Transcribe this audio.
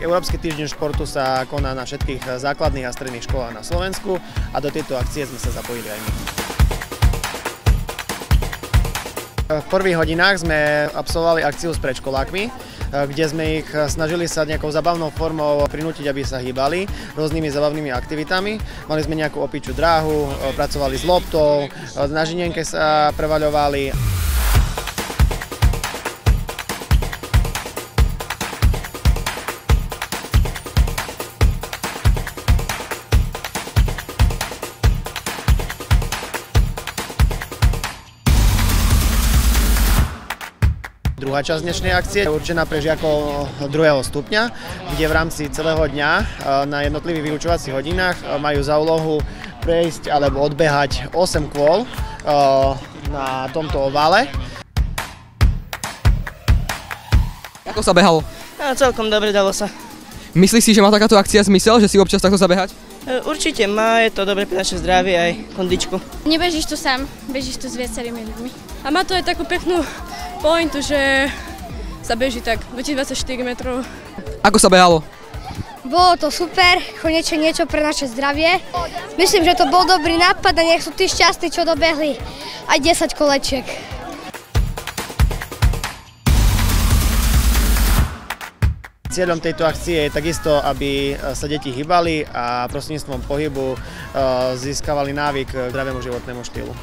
Európsky týždeň športu sa koná na všetkých základných a stredných školách na Slovensku a do tejto akcie sme sa zapojili aj my. V prvých hodinách sme absolvovali akciu s predškolákmi, kde sme ich snažili sa nejakou zabavnou formou prinútiť, aby sa hýbali rôznymi zabavnými aktivitami. Mali sme nejakú opičiu dráhu, pracovali s loptou, na žinienke sa prevaľovali. Druhá časť dnešnej akcie je určená pre žiakov 2. stupňa, kde v rámci celého dňa na jednotlivých vyučovacích hodinách majú za úlohu prejsť alebo odbehať 8 kôl na tomto ovále. Ako sa behalo? Celkom dobre, dalo sa. Myslíš si, že má takáto akcia zmysel, že si občas takto zabehať? Určite má, je to dobre pre naše zdravie aj kondičku. Nebežíš tu sám, bežíš tu s viacerými ľuďmi. A má to aj takú peknú pointu, že sa beží tak 2024 metrov. Ako sa behalo? Bolo to super, konečne niečo pre naše zdravie. Myslím, že to bol dobrý nápad a nech sú tí šťastní, čo dobehli aj 10 kolečiek. Cieľom tejto akcie je takisto, aby sa deti hýbali a prostredníctvom pohybu získavali návyk k zdravému životnému štýlu.